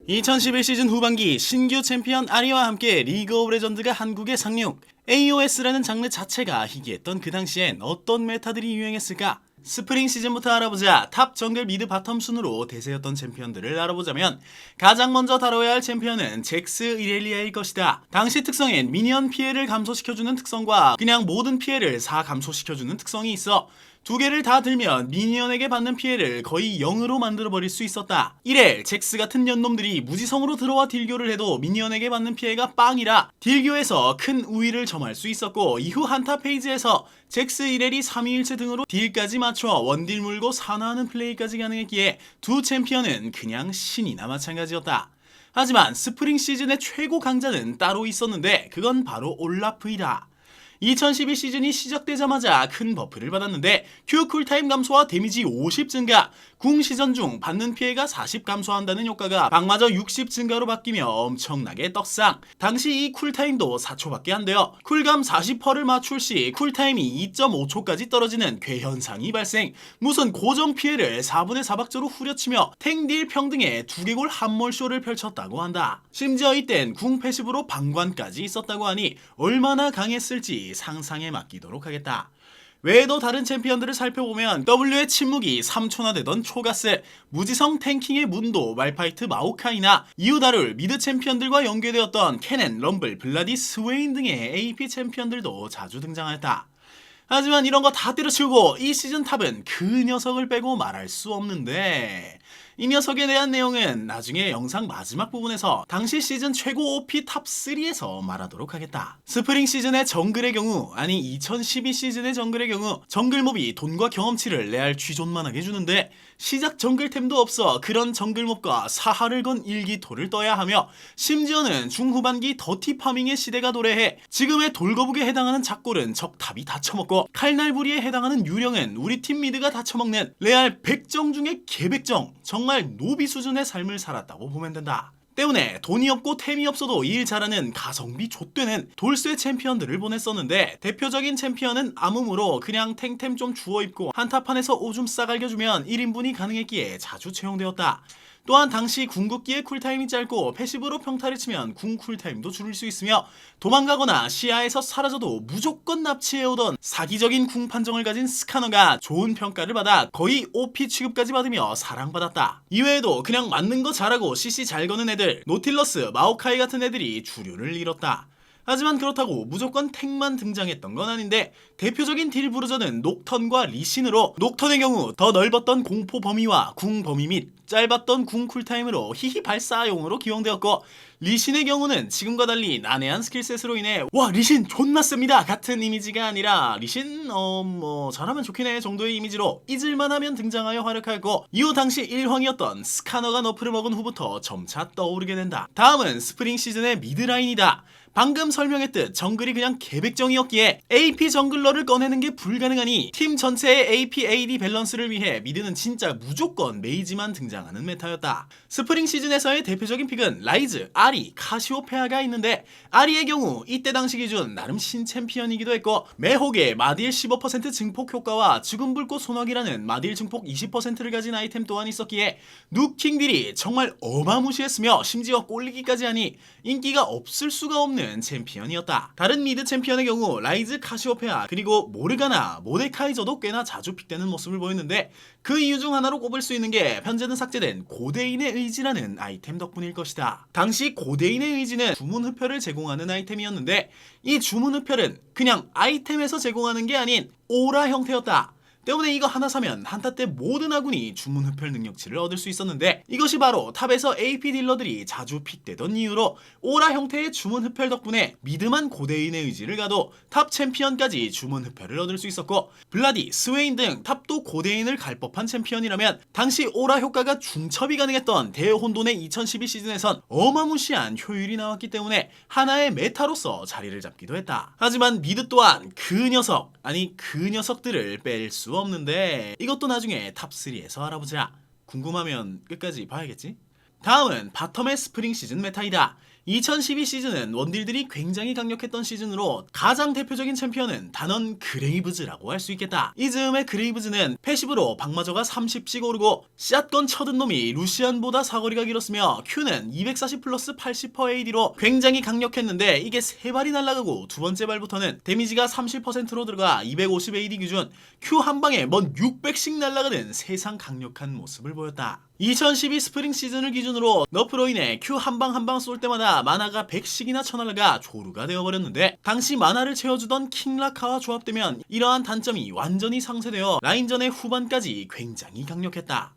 2011 시즌 후반기 신규 챔피언 아리와 함께 리그 오브 레전드가 한국에 상륙. AOS라는 장르 자체가 희귀했던 그 당시엔 어떤 메타들이 유행했을까? 스프링 시즌부터 알아보자. 탑, 정글, 미드, 바텀 순으로 대세였던 챔피언들을 알아보자면 가장 먼저 다뤄야 할 챔피언은 잭스 이렐리아일 것이다. 당시 특성엔 미니언 피해를 감소시켜주는 특성과 그냥 모든 피해를 4 감소시켜주는 특성이 있어 두 개를 다 들면 미니언에게 받는 피해를 거의 0으로 만들어버릴 수 있었다. 이래 잭스 같은 년놈들이 무지성으로 들어와 딜교를 해도 미니언에게 받는 피해가 빵이라 딜교에서 큰 우위를 점할 수 있었고, 이후 한타 페이지에서 잭스 이렐이 3위일체 등으로 딜까지 맞춰 원딜 물고 산화하는 플레이까지 가능했기에 두 챔피언은 그냥 신이나 마찬가지였다. 하지만 스프링 시즌의 최고 강자는 따로 있었는데 그건 바로 올라프이다. 2012 시즌이 시작되자마자 큰 버프를 받았는데 Q 쿨타임 감소와 데미지 50 증가, 궁 시전 중 받는 피해가 40 감소한다는 효과가 방마저 60 증가로 바뀌며 엄청나게 떡상. 당시 이 쿨타임도 4초밖에 안 돼요. 쿨감 40%를 맞출 시 쿨타임이 2.5초까지 떨어지는 괴현상이 발생. 무슨 고정 피해를 4분의 4박자로 후려치며 탱딜 평등의 두개골 함몰쇼를 펼쳤다고 한다. 심지어 이땐 궁 패시브로 방관까지 있었다고 하니 얼마나 강했을지 상상에 맡기도록 하겠다. 외에도 다른 챔피언들을 살펴보면 W의 침묵이 3초나 되던 초가스, 무지성 탱킹의 문도, 말파이트 마오카이나 이후 다룰 미드 챔피언들과 연계되었던 케넨, 럼블, 블라디, 스웨인 등의 AP 챔피언들도 자주 등장하였다. 하지만 이런 거 다 때려치우고 이 시즌 탑은 그 녀석을 빼고 말할 수 없는데, 이 녀석에 대한 내용은 나중에 영상 마지막 부분에서 당시 시즌 최고 OP 탑3에서 말하도록 하겠다. 스프링 시즌의 정글의 경우, 아니 2012 시즌의 정글의 경우 정글몹이 돈과 경험치를 레알 쥐존만하게 주는데 시작 정글템도 없어 그런 정글몹과 사활을 건 일기토를 떠야 하며, 심지어는 중후반기 더티 파밍의 시대가 도래해 지금의 돌거북에 해당하는 작골은 적탑이 다 처먹고 칼날부리에 해당하는 유령은 우리 팀 미드가 다 처먹는 레알 백정 중의 개백정, 정말 노비 수준의 삶을 살았다고 보면 된다. 때문에 돈이 없고 템이 없어도 일 잘하는 가성비 좆되는 돌쇠 챔피언들을 보냈었는데, 대표적인 챔피언은 암음으로 그냥 탱템 좀 주워 입고 한타판에서 오줌 싸갈겨주면 1인분이 가능했기에 자주 채용되었다. 또한 당시 궁극기의 쿨타임이 짧고 패시브로 평타를 치면 궁 쿨타임도 줄일 수 있으며 도망가거나 시야에서 사라져도 무조건 납치해오던 사기적인 궁 판정을 가진 스카너가 좋은 평가를 받아 거의 OP 취급까지 받으며 사랑받았다. 이외에도 그냥 맞는 거 잘하고 CC 잘 거는 애들, 노틸러스, 마오카이 같은 애들이 주류를 이뤘다. 하지만 그렇다고 무조건 탱만 등장했던 건 아닌데, 대표적인 딜 브루저는 녹턴과 리신으로, 녹턴의 경우 더 넓었던 공포 범위와 궁 범위 및 짧았던 궁 쿨타임으로 히히 발사용으로 기용되었고, 리신의 경우는 지금과 달리 난해한 스킬셋으로 인해 와 리신 존나 셉니다 같은 이미지가 아니라 리신 잘하면 좋긴 해 정도의 이미지로 잊을만하면 등장하여 활약하였고, 이후 당시 1황이었던 스카너가 너프를 먹은 후부터 점차 떠오르게 된다. 다음은 스프링 시즌의 미드라인이다. 방금 설명했듯 정글이 그냥 개백정이었기에 AP 정글러를 꺼내는 게 불가능하니 팀 전체의 AP AD 밸런스를 위해 미드는 진짜 무조건 메이지만 등장하는 메타였다. 스프링 시즌에서의 대표적인 픽은 라이즈, 아리, 카시오페아가 있는데, 아리의 경우 이때 당시 기준 나름 신챔피언이기도 했고 매혹의 마딜 15% 증폭 효과와 죽은 불꽃 소나기라는 마딜 증폭 20%를 가진 아이템 또한 있었기에 누킹딜이 정말 어마무시했으며 심지어 꼴리기까지 하니 인기가 없을 수가 없는 챔피언이었다. 다른 미드 챔피언의 경우 라이즈, 카시오페아, 그리고 모르가나, 모데카이저도 꽤나 자주 픽되는 모습을 보였는데, 그 이유 중 하나로 꼽을 수 있는 게 현재는 삭제된 고대인의 의지라는 아이템 덕분일 것이다. 당시 고대인의 의지는 주문흡혈을 제공하는 아이템이었는데, 이 주문흡혈은 그냥 아이템에서 제공하는 게 아닌 오라 형태였다. 때문에 이거 하나 사면 한타 때 모든 아군이 주문흡혈 능력치를 얻을 수 있었는데, 이것이 바로 탑에서 AP 딜러들이 자주 픽되던 이유로 오라 형태의 주문흡혈 덕분에 미드만 고대인의 의지를 가도 탑 챔피언까지 주문흡혈을 얻을 수 있었고, 블라디, 스웨인 등 탑도 고대인을 갈 법한 챔피언이라면 당시 오라 효과가 중첩이 가능했던 대혼돈의 2012 시즌에선 어마무시한 효율이 나왔기 때문에 하나의 메타로서 자리를 잡기도 했다. 하지만 미드 또한 그 녀석들을 뺄 수 없는데, 이것도 나중에 탑3에서 알아보자. 궁금하면 끝까지 봐야겠지? 다음은 바텀의 스프링 시즌 메타이다. 2012 시즌은 원딜들이 굉장히 강력했던 시즌으로 가장 대표적인 챔피언은 단언 그레이브즈라고 할 수 있겠다. 이 즈음에 그레이브즈는 패시브로 박마저가 30씩 오르고 샷건 쳐든 놈이 루시안보다 사거리가 길었으며 Q는 240 플러스 80% AD로 굉장히 강력했는데 이게 3발이 날아가고 두 번째 발부터는 데미지가 30%로 들어가 250 AD 기준 Q 한 방에 먼 600씩 날아가는 세상 강력한 모습을 보였다. 2012 스프링 시즌을 기준으로 너프로 인해 Q 한 방 한 방 쏠 때마다 마나가 100씩이나 쳐날라가 조루가 되어버렸는데 당시 마나를 채워주던 킹라카와 조합되면 이러한 단점이 완전히 상쇄되어 라인전의 후반까지 굉장히 강력했다.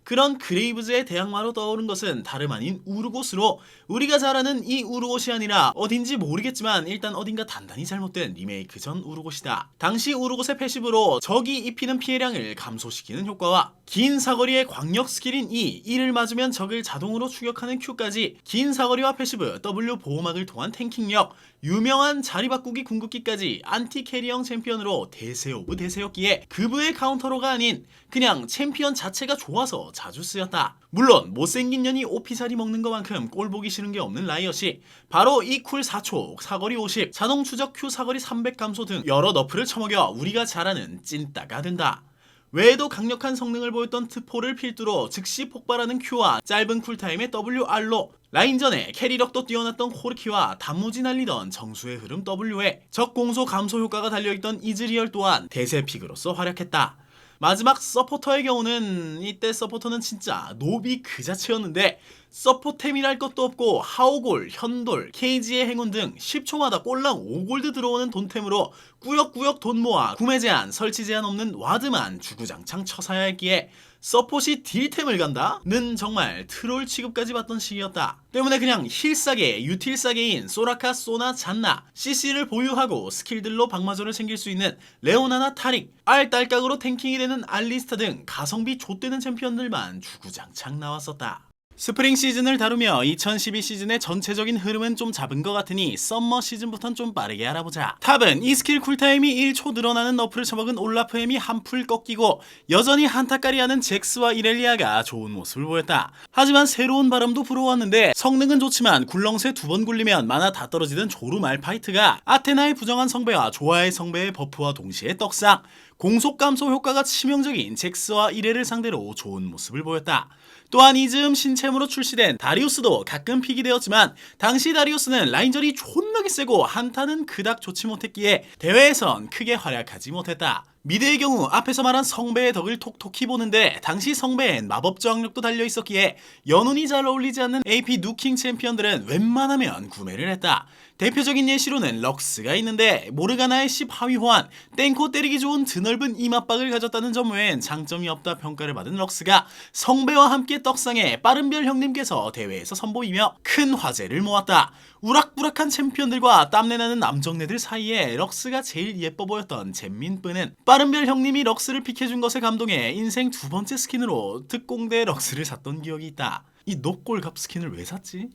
그런 그레이브즈의 대항마로 떠오른 것은 다름 아닌 우르고스로 우리가 잘 아는 이 우르고시 아니라 어딘지 모르겠지만 일단 어딘가 단단히 잘못된 리메이크 전 우르고시다. 당시 우르고스의 패시브로 적이 입히는 피해량을 감소시키는 효과와 긴 사거리의 광역 스킬인 이를 맞으면 적을 자동으로 추격하는 Q까지 긴 사거리와 패시브 W 보호막을 통한 탱킹력 유명한 자리 바꾸기 궁극기까지 안티 캐리형 챔피언으로 대세 오브 대세였기에 급의 카운터로가 아닌 그냥 챔피언 자체가 좋아서 자주 쓰였다. 물론 못생긴 년이 오피살이 먹는 것만큼 꼴보기 싫은 게 없는 라이엇이 바로 이 쿨 4초, 사거리 50, 자동 추적 Q 사거리 300 감소 등 여러 너프를 처먹여 우리가 잘 아는 찐따가 된다. 외에도 강력한 성능을 보였던 트포를 필두로 즉시 폭발하는 Q와 짧은 쿨타임의 WR로 라인전에 캐리력도 뛰어났던 코르키와 단무지 날리던 정수의 흐름 W에 적 공소 감소 효과가 달려있던 이즈리얼 또한 대세 픽으로서 활약했다. 마지막 서포터의 경우는 이때 서포터는 진짜 노비 그 자체였는데 서포템이랄 것도 없고 하오골, 현돌, 케이지의 행운 등 10초마다 꼴랑 5골드 들어오는 돈템으로 꾸역꾸역 돈 모아 구매 제한, 설치 제한 없는 와드만 주구장창 쳐사야 했기에 서폿이 딜템을 간다? 는 정말 트롤 취급까지 받던 시기였다. 때문에 그냥 힐싸게, 유틸싸게인 소라카, 소나, 잔나, CC를 보유하고 스킬들로 박마저를 챙길 수 있는 레오나나 타릭, 알딸깍으로 탱킹이 되는 알리스타 등 가성비 좆되는 챔피언들만 주구장창 나왔었다. 스프링 시즌을 다루며 2012 시즌의 전체적인 흐름은 좀 잡은 것 같으니 썸머 시즌부턴 좀 빠르게 알아보자. 탑은 이 스킬 쿨타임이 1초 늘어나는 너프를 처먹은 올라프 햄이 한풀 꺾이고 여전히 한타까리하는 잭스와 이렐리아가 좋은 모습을 보였다. 하지만 새로운 바람도 불어왔는데 성능은 좋지만 굴렁쇠 2번 굴리면 마나 다 떨어지던 조루 말파이트가 아테나의 부정한 성배와 조아의 성배의 버프와 동시에 떡상, 공속 감소 효과가 치명적인 잭스와 이렐을 상대로 좋은 모습을 보였다. 또한 이 즈음 신챔으로 출시된 다리우스도 가끔 픽이 되었지만 당시 다리우스는 라인전이 존나게 세고 한타는 그닥 좋지 못했기에 대회에선 크게 활약하지 못했다. 미드의 경우 앞에서 말한 성배의 덕을 톡톡히 보는데 당시 성배엔 마법 저항력도 달려있었기에 연운이 잘 어울리지 않는 AP 누킹 챔피언들은 웬만하면 구매를 했다. 대표적인 예시로는 럭스가 있는데 모르가나의 10 하위 호환, 땡코 때리기 좋은 드넓은 이맛박을 가졌다는 점 외엔 장점이 없다 평가를 받은 럭스가 성배와 함께 떡상해 빠른별 형님께서 대회에서 선보이며 큰 화제를 모았다. 우락부락한 챔피언들과 땀내나는 남정네들 사이에 럭스가 제일 예뻐 보였던 잼민뿌는 빠른별 형님이 럭스를 픽해준 것에 감동해 인생 두 번째 스킨으로 특공대 럭스를 샀던 기억이 있다. 이 높골갑 스킨을 왜 샀지?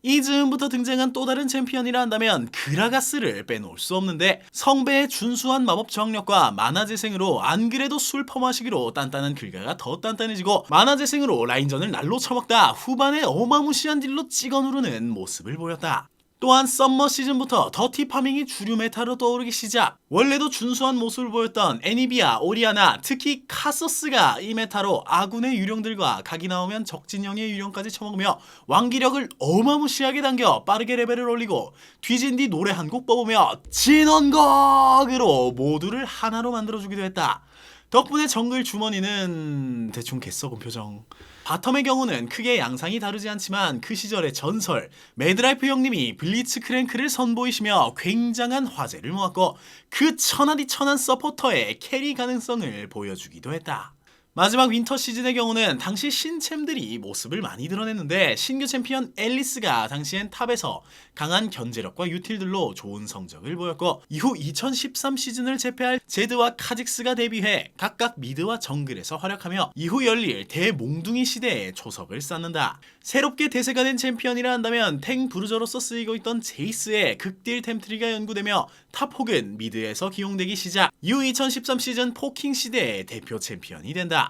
이 즈음부터 등장한 또 다른 챔피언이라 한다면 그라가스를 빼놓을 수 없는데 성배의 준수한 마법 저항력과 마나 재생으로 안 그래도 술 퍼마시기로 단단한 글가가 더 단단해지고 마나 재생으로 라인전을 날로 쳐먹다 후반에 어마무시한 딜로 찍어 누르는 모습을 보였다. 또한 썸머 시즌부터 더티 파밍이 주류 메타로 떠오르기 시작. 원래도 준수한 모습을 보였던 애니비아, 오리아나, 특히 카서스가 이 메타로 아군의 유령들과 각이 나오면 적진형의 유령까지 쳐먹으며 왕기력을 어마무시하게 당겨 빠르게 레벨을 올리고 뒤진 뒤 노래 한 곡 뽑으며 진원곡으로 모두를 하나로 만들어주기도 했다. 덕분에 정글 주머니는 대충 개썩은 표정. 바텀의 경우는 크게 양상이 다르지 않지만 그 시절의 전설 매드라이프 형님이 블리츠 크랭크를 선보이시며 굉장한 화제를 모았고 그 천하디천한 서포터의 캐리 가능성을 보여주기도 했다. 마지막 윈터 시즌의 경우는 당시 신챔들이 모습을 많이 드러냈는데 신규 챔피언 앨리스가 당시엔 탑에서 강한 견제력과 유틸들로 좋은 성적을 보였고 이후 2013 시즌을 제패할 제드와 카직스가 데뷔해 각각 미드와 정글에서 활약하며 이후 열릴 대몽둥이 시대에 초석을 쌓는다. 새롭게 대세가 된 챔피언이라 한다면 탱 브루저로서 쓰이고 있던 제이스의 극딜 템트리가 연구되며 탑 혹은 미드에서 기용되기 시작. 이후 2013 시즌 포킹 시대의 대표 챔피언이 된다.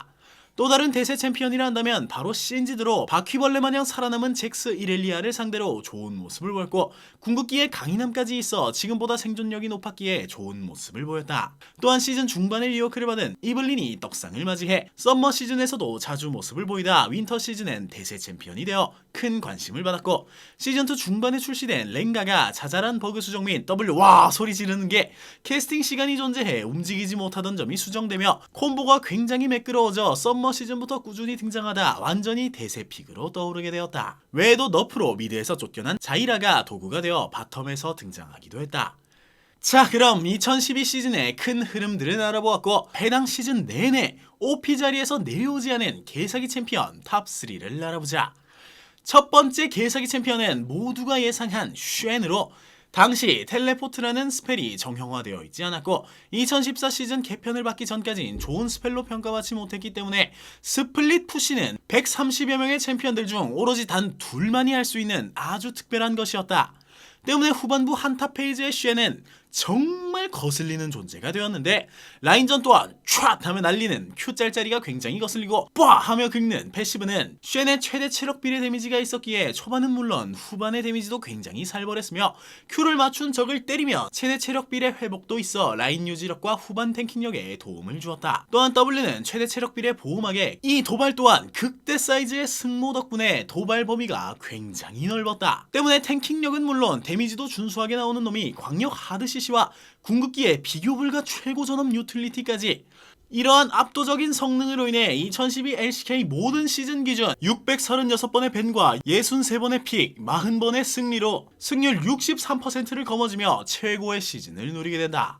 또 다른 대세 챔피언이라 한다면 바로 신지드로 바퀴벌레 마냥 살아남은 잭스 이렐리아를 상대로 좋은 모습을 보였고, 궁극기에 강인함까지 있어 지금보다 생존력이 높았기에 좋은 모습을 보였다. 또한 시즌 중반에 리워크를 받은 이블린이 떡상을 맞이해 썸머 시즌에서도 자주 모습을 보이다 윈터 시즌엔 대세 챔피언이 되어 큰 관심을 받았고, 시즌2 중반에 출시된 랭가가 자잘한 버그 수정 및 W 와 소리 지르는 게 캐스팅 시간이 존재해 움직이지 못하던 점이 수정되며 콤보가 굉장히 매끄러워져 썸머 시즌부터 꾸준히 등장하다 완전히 대세 픽으로 떠오르게 되었다. 외에도 너프로 미드에서 쫓겨난 자이라가 도구가 되어 바텀에서 등장하기도 했다. 자, 그럼 2012 시즌의 큰 흐름들을 알아보았고, 해당 시즌 내내 OP 자리에서 내려오지 않은 개사기 챔피언 탑3를 알아보자. 첫 번째 개사기 챔피언은 모두가 예상한 쉔으로, 당시 텔레포트라는 스펠이 정형화되어 있지 않았고 2014 시즌 개편을 받기 전까진 좋은 스펠로 평가받지 못했기 때문에 스플릿 푸시는 130여 명의 챔피언들 중 오로지 단 둘만이 할 수 있는 아주 특별한 것이었다. 때문에 후반부 한타 페이지의 쉔은 정말 거슬리는 존재가 되었는데, 라인전 또한 촤 하며 날리는 Q 짤짤이가 굉장히 거슬리고 빠 하며 긁는 패시브는 쉔의 최대 체력 비례 데미지가 있었기에 초반은 물론 후반의 데미지도 굉장히 살벌했으며, Q를 맞춘 적을 때리며 최대 체력 비례 회복도 있어 라인 유지력과 후반 탱킹력에 도움을 주었다. 또한 W는 최대 체력 비례 보호막에 이 도발 또한 극대 사이즈의 승모 덕분에 도발 범위가 굉장히 넓었다. 때문에 탱킹력은 물론 데미지도 준수하게 나오는 놈이 광역 하드 CC와 궁극기의 비교 불가 최고 전업 유틸리티까지, 이러한 압도적인 성능으로 인해 2012 LCK 모든 시즌 기준 636번의 밴과 63번의 픽, 40번의 승리로 승률 63%를 거머쥐며 최고의 시즌을 누리게 된다.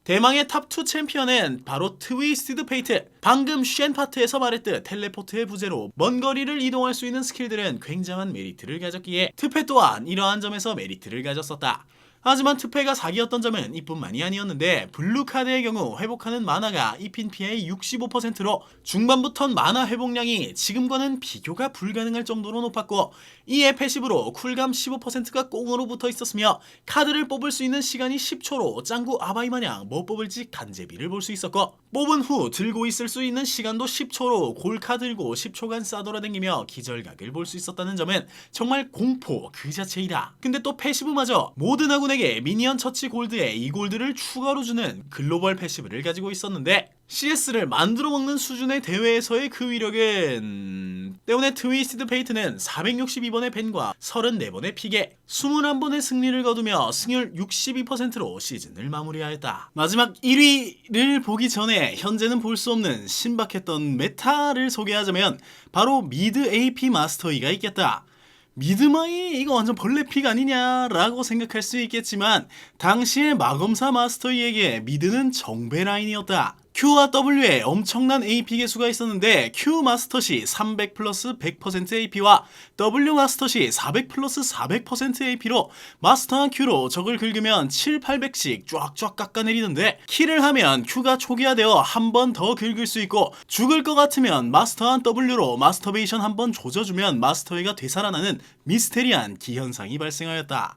대망의 탑2 챔피언은 바로 트위스티드 페이트. 방금 쉔 파트에서 말했듯 텔레포트의 부재로 먼 거리를 이동할 수 있는 스킬들은 굉장한 메리트를 가졌기에 트페 또한 이러한 점에서 메리트를 가졌었다. 하지만 트페가 사기였던 점은 이뿐만이 아니었는데, 블루카드의 경우 회복하는 마나가 입힌 피해의 65%로 중반부턴 마나 회복량이 지금과는 비교가 불가능할 정도로 높았고, 이에 패시브로 쿨감 15%가 꽁으로 붙어 있었으며 카드를 뽑을 수 있는 시간이 10초로 짱구 아바이 마냥 뭐 뽑을지 간제비를 볼 수 있었고, 뽑은 후 들고 있을 수 있는 시간도 10초로 골카 들고 10초간 싸돌아다니며 기절각을 볼 수 있었다는 점은 정말 공포 그 자체이다. 근데 또 패시브마저 모든 아군에게 미니언 처치 골드에 이 골드를 추가로 주는 글로벌 패시브를 가지고 있었는데, CS를 만들어 먹는 수준의 대회에서의 그 위력은 때문에 트위스티드 페이트는 462번의 밴과 34번의 픽에 21번의 승리를 거두며 승률 62%로 시즌을 마무리하였다. 마지막 1위를 보기 전에 현재는 볼 수 없는 신박했던 메타를 소개하자면 바로 미드 AP 마스터이가 있겠다. 미드마이 이거 완전 벌레픽 아니냐라고 생각할 수 있겠지만, 당시의 마검사 마스터이에게 미드는 정배 라인이었다. Q와 W에 엄청난 AP 개수가 있었는데, Q 마스터 시 300 플러스 100% AP와 W 마스터 시 400 플러스 400% AP로 마스터한 Q로 적을 긁으면 7, 800씩 쫙쫙 깎아내리는데, 킬을 하면 Q가 초기화되어 한 번 더 긁을 수 있고, 죽을 것 같으면 마스터한 W로 마스터베이션 한 번 조져주면 마스터이가 되살아나는 미스테리한 기현상이 발생하였다.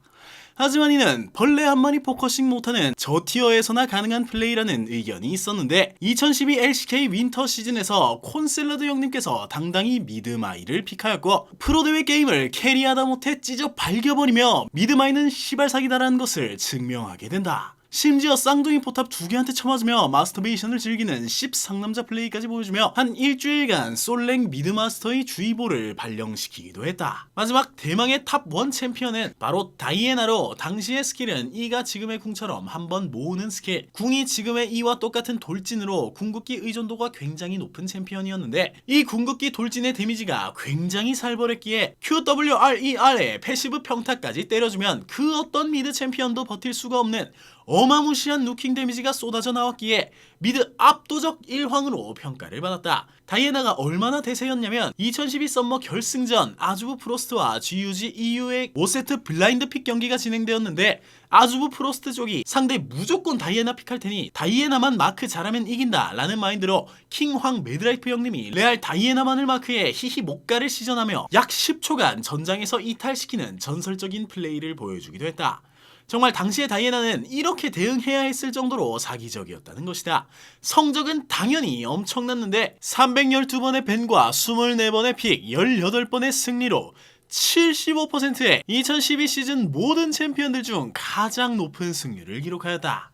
하지만 이는 벌레 한 마리 포커싱 못하는 저 티어에서나 가능한 플레이라는 의견이 있었는데, 2012 LCK 윈터 시즌에서 콘샐러드 형님께서 당당히 미드마이를 픽하였고, 프로대회 게임을 캐리하다 못해 찢어 발겨버리며 미드마이는 시발사기다라는 것을 증명하게 된다. 심지어 쌍둥이 포탑 2개한테 쳐맞으며 마스터베이션을 즐기는 씹상남자 플레이까지 보여주며 한 일주일간 솔랭 미드마스터의 주의보를 발령시키기도 했다. 마지막 대망의 탑1 챔피언은 바로 다이애나로, 당시의 스킬은 E가 지금의 궁처럼 한번 모으는 스킬, 궁이 지금의 E와 똑같은 돌진으로 궁극기 의존도가 굉장히 높은 챔피언이었는데, 이 궁극기 돌진의 데미지가 굉장히 살벌했기에 QWRER의 패시브 평타까지 때려주면 그 어떤 미드 챔피언도 버틸 수가 없는 어마무시한 누킹 데미지가 쏟아져 나왔기에 미드 압도적 1황으로 평가를 받았다. 다이애나가 얼마나 대세였냐면 2012 썸머 결승전 아주부 프로스트와 GUG EU의 5세트 블라인드 픽 경기가 진행되었는데, 아주부 프로스트 쪽이 상대 무조건 다이애나 픽할 테니 다이애나만 마크 잘하면 이긴다 라는 마인드로 킹황 매드라이프 형님이 레알 다이애나만을 마크해 히히 목가를 시전하며 약 10초간 전장에서 이탈시키는 전설적인 플레이를 보여주기도 했다. 정말 당시의 다이애나는 이렇게 대응해야 했을 정도로 사기적이었다는 것이다. 성적은 당연히 엄청났는데 312번의 밴과 24번의 픽, 18번의 승리로 75%의 2012 시즌 모든 챔피언들 중 가장 높은 승률을 기록하였다.